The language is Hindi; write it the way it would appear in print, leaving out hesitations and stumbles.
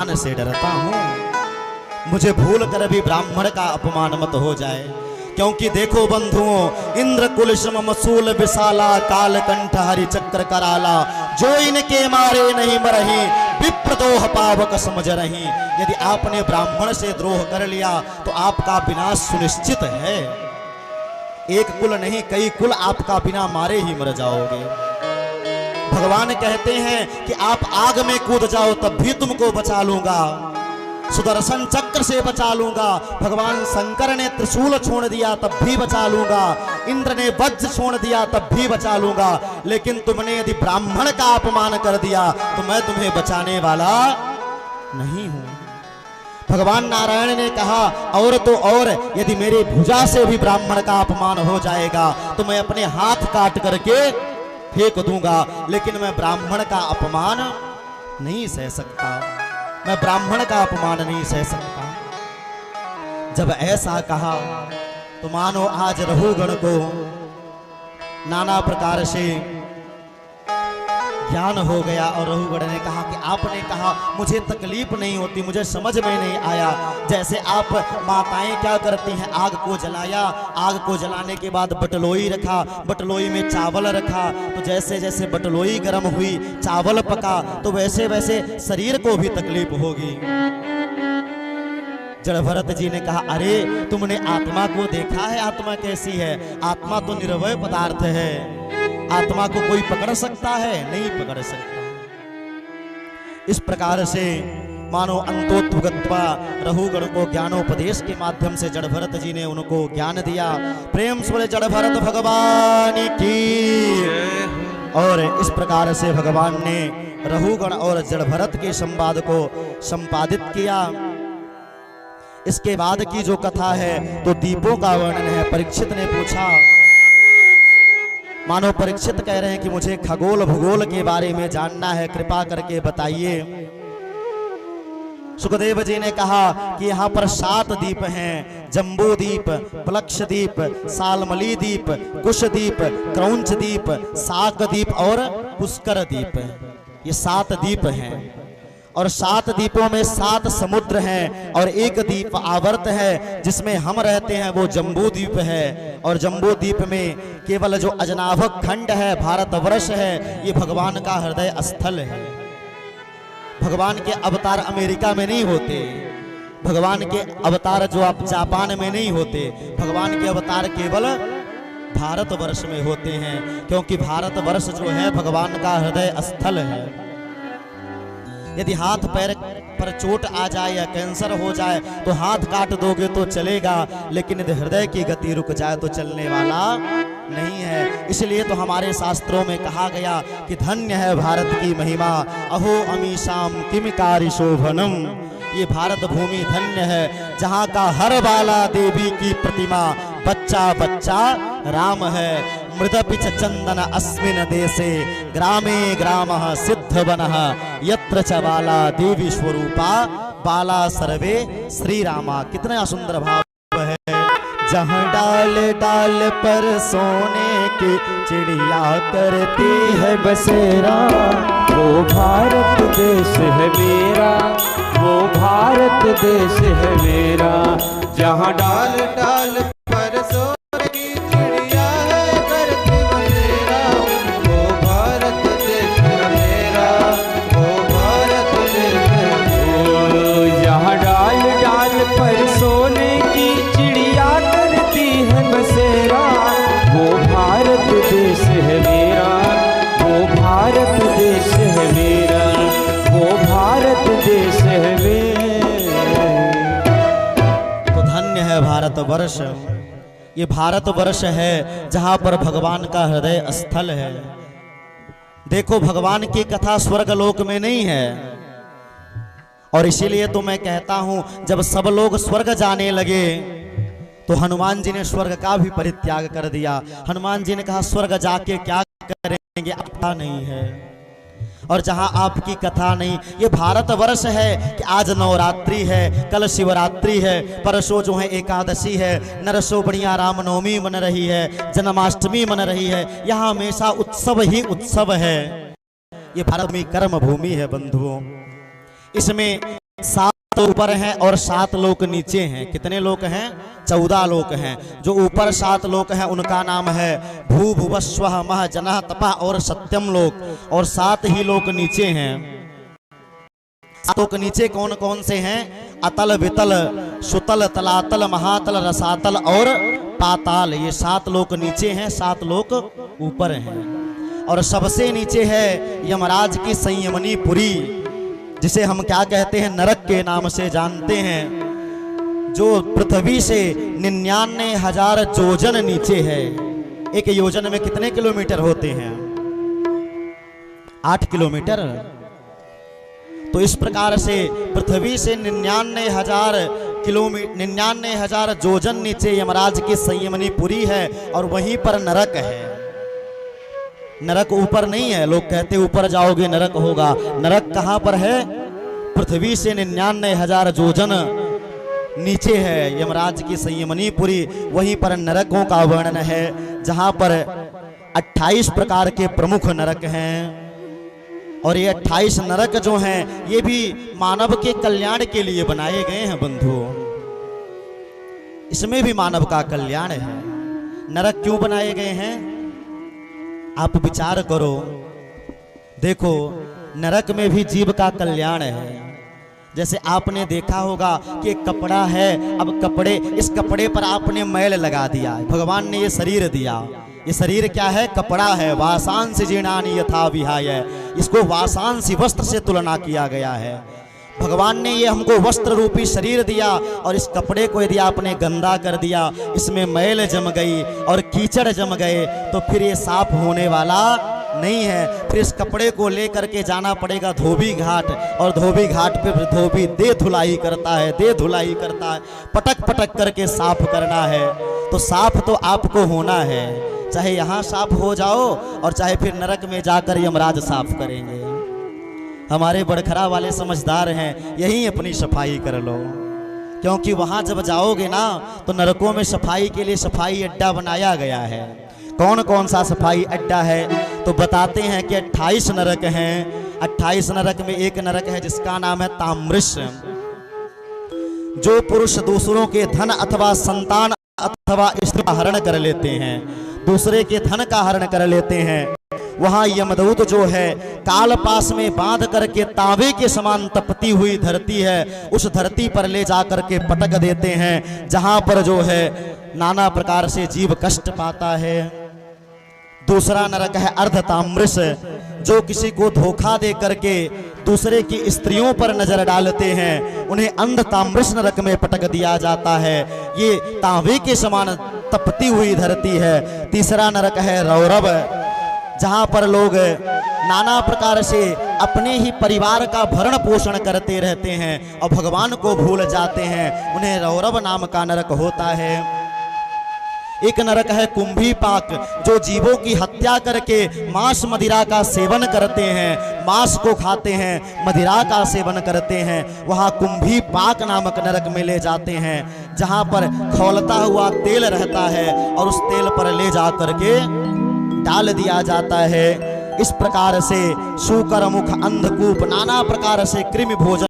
से डरता हूँ, मुझे भूल कर भी ब्राह्मण का अपमान मत हो जाए। क्योंकि देखो बंधुओं, इंद्र कुलशम मसूल विशाला कालकंठ हरि चक्र कराला, जो इनके मारे नहीं मरही विप्रदोह पावक समझ रही। यदि आपने ब्राह्मण से द्रोह कर लिया तो आपका विनाश सुनिश्चित है। एक कुल नहीं कई कुल आपका बिना मारे ही मर जाओगे। भगवान कहते हैं कि आप आग में कूद जाओ तब भी तुमको बचा लूंगा, सुदर्शन चक्र से बचा लूंगा। भगवान शंकर ने त्रिशूल छोड़ दिया तब भी बचा लूंगा, इंद्र ने वज्र छोड़ दिया तब भी बचा लूंगा। लेकिन तुमने यदि ब्राह्मण का अपमान कर दिया तो मैं तुम्हें बचाने वाला नहीं हूं। भगवान नारायण ने कहा और तो और यदि मेरी भुजा से भी ब्राह्मण का अपमान हो जाएगा तो मैं अपने हाथ काट करके फेंक दूंगा, लेकिन मैं ब्राह्मण का अपमान नहीं सह सकता, मैं ब्राह्मण का अपमान नहीं सह सकता। जब ऐसा कहा तो मानो आज रहुगण को नाना प्रकार से ज्ञान हो गया और रहुगण ने कहा कि आपने कहा मुझे तकलीफ नहीं होती, मुझे समझ में नहीं आया। जैसे आप माताएं क्या करती हैं, आग को जलाया, आग को जलाने के बाद बटलोई रखा, बटलोई में चावल रखा, तो जैसे जैसे बटलोई गर्म हुई, चावल पका, तो वैसे वैसे शरीर को भी तकलीफ होगी। जड़भरत जी ने कहा अरे तुमने आत्मा को देखा है, आत्मा कैसी है? आत्मा तो निर्वय पदार्थ है, आत्मा को कोई पकड़ सकता है? नहीं पकड़ सकता। इस प्रकार से मानो अंतोत्वगत्वा रहुगण को ज्ञानोपदेश के माध्यम से जड़भरत जी ने उनको ज्ञान दिया। प्रेम से बोले जड़भरत भगवान की। और इस प्रकार से भगवान ने रहुगण और जड़भरत के संवाद को संपादित किया। इसके बाद की जो कथा है तो दीपों का वर्णन है। परीक्षित ने पूछा, मानो परीक्षित कह रहे हैं कि मुझे खगोल भूगोल के बारे में जानना है, कृपा करके बताइए। सुखदेव जी ने कहा कि यहाँ पर 7 द्वीप हैं, जम्बू द्वीप, प्लक्ष द्वीप, सालमली द्वीप, कुश द्वीप, क्रौंच द्वीप, साक द्वीप और पुष्कर द्वीप। ये 7 द्वीप हैं और 7 द्वीपों में 7 समुद्र हैं और एक द्वीप आवर्त है जिसमें हम रहते हैं, वो जम्बू द्वीप है। और जम्बू द्वीप में केवल जो अजनाभक खंड है, भारतवर्ष है, ये भगवान का हृदय स्थल है। भगवान के अवतार अमेरिका में नहीं होते, भगवान के अवतार जो आप जापान में नहीं होते, भगवान के अवतार केवल भारतवर्ष में होते हैं, क्योंकि भारतवर्ष जो है भगवान का हृदय स्थल है। यदि हाथ पैर पर चोट आ जाए या कैंसर हो जाए तो हाथ काट दोगे तो चलेगा, लेकिन यदि हृदय की गति रुक जाए तो चलने वाला नहीं है। इसलिए तो हमारे शास्त्रों में कहा गया कि धन्य है भारत की महिमा, अहो अमीशाम किम कारी शोभनम। ये भारत भूमि धन्य है जहाँ का हर बाला देवी की प्रतिमा, बच्चा बच्चा राम है। मृदपि च चंदन अस्मिन् देशे ग्रामे ग्रामः सिद्ध बनः, यत्र च बाला देवी स्वरूपा बाला सर्वे श्री रामा। कितना सुंदर भाव है। जहाँ डाल डाल पर सोने की चिड़िया करती है बसेरा, वो भारत देश है मेरा, वो भारत देश है मेरा। जहाँ डाल डाल पर सोने की चिड़िया है करती बसेरा, वो भारत देश है मेरा, वो भारत देश है मेरा। जहाँ डाल डाल पर सोने की चिड़िया करती है बसेरा, वो भारत देश है मेरा, वो भारत देश है मेरा, वो भारत देश है मेरा। तो धन्य है भारतवर्ष। ये भारतवर्ष है जहां पर भगवान का हृदय स्थल है। देखो भगवान की कथा स्वर्गलोक में नहीं है, और इसीलिए तो मैं कहता हूं जब सब लोग स्वर्ग जाने लगे तो हनुमान जी ने स्वर्ग का भी परित्याग कर दिया। हनुमान जी ने कहा स्वर्ग जाके क्या करेंगे, पता नहीं है। और जहां आपकी कथा नहीं, ये भारतवर्ष है कि आज नवरात्रि है, कल शिवरात्रि है, परसों जो है एकादशी है, नरसों बढ़िया रामनवमी मन रही है, जन्माष्टमी मन रही है। यहाँ हमेशा उत्सव ही उत्सव है। ये भारत में कर्म भूमि है बंधुओं। इसमें 7 ऊपर हैं और 7 लोक नीचे हैं। कितने लोक हैं? 14 लोक हैं। जो ऊपर 7 लोक हैं उनका नाम है भू भुवस्व मह जनः तपः और सत्यम लोक, और 7 ही लोक नीचे हैं। 7 लोक नीचे कौन कौन से हैं? अतल वितल सुतल तलातल महातल रसातल और पाताल। ये 7 लोक नीचे हैं, 7 लोक ऊपर हैं। और सबसे नीचे है यमराज की संयमनी पुरी, जिसे हम क्या कहते हैं? नरक के नाम से जानते हैं, जो पृथ्वी से 99,000 योजन नीचे है। एक योजन में कितने किलोमीटर होते हैं? 8 किलोमीटर। तो इस प्रकार से पृथ्वी से 99,000 योजन नीचे यमराज की संयमनी पुरी है, और वहीं पर नरक है। नरक ऊपर नहीं है। लोग कहते ऊपर जाओगे नरक होगा। नरक कहाँ पर है? पृथ्वी से 99,000 योजन नीचे है यमराज की संयमनी पुरी। वहीं पर नरकों का वर्णन है, जहां पर 28 प्रकार के प्रमुख नरक हैं। और ये 28 नरक जो हैं, ये भी मानव के कल्याण के लिए बनाए गए हैं बंधुओं। इसमें भी मानव का कल्याण है। नरक क्यों बनाए गए हैं? आप विचार करो। देखो, नरक में भी जीव का कल्याण है। जैसे आपने देखा होगा कि एक कपड़ा है, अब इस कपड़े पर आपने मैल लगा दिया। भगवान ने ये शरीर दिया। ये शरीर क्या है? कपड़ा है। वासांसि जीर्णानि यथा विहाय, इसको वासांसि वस्त्र से तुलना किया गया है। भगवान ने ये हमको वस्त्र रूपी शरीर दिया, और इस कपड़े को यदि आपने गंदा कर दिया, इसमें मैल जम गई और कीचड़ जम गए, तो फिर ये साफ होने वाला नहीं है। फिर इस कपड़े को लेकर के जाना पड़ेगा धोबी घाट, और धोबी घाट पे धोबी दे धुलाई करता है, पटक पटक करके साफ करना है। तो साफ तो आपको होना है, चाहे यहाँ साफ हो जाओ और चाहे फिर नरक में जाकर यमराज साफ करेंगे। हमारे बड़खरा वाले समझदार हैं, यहीं अपनी सफाई कर लो, क्योंकि वहाँ जब जाओगे ना तो नरकों में सफाई के लिए सफाई अड्डा बनाया गया है। कौन कौन सा सफाई अड्डा है? तो बताते हैं कि 28 नरक हैं। 28 नरक में एक नरक है जिसका नाम है ताम्रिश। जो पुरुष दूसरों के धन अथवा संतान अथवा स्त्री का हरण कर लेते हैं, दूसरे के धन का हरण कर लेते हैं, वहां यमदूत जो है काल पास में बांध करके तांबे के समान तपती हुई धरती है, उस धरती पर ले जाकर के पटक देते हैं, जहां पर जो है नाना प्रकार से जीव कष्ट पाता है। दूसरा नरक है अर्धताम्रिश, जो किसी को धोखा दे करके दूसरे की स्त्रियों पर नजर डालते हैं, उन्हें अंधताम्रिश नरक में पटक दिया जाता है। ये तांबे के समान तपती हुई धरती है। तीसरा नरक है रौरव, जहां पर लोग नाना प्रकार से अपने ही परिवार का भरण पोषण करते रहते हैं और भगवान को भूल जाते हैं, उन्हें रौरव नाम का नरक होता है। एक नरक है कुंभी पाक, जो जीवों की हत्या करके मांस मदिरा का सेवन करते हैं, मांस को खाते हैं, मदिरा का सेवन करते हैं, वहाँ कुंभी पाक नामक नरक में ले जाते हैं, जहाँ पर खौलता हुआ तेल रहता है और उस तेल पर ले जा करके डाल दिया जाता है। इस प्रकार से शूकर मुख अंधकूप नाना प्रकार से कृमि भोजन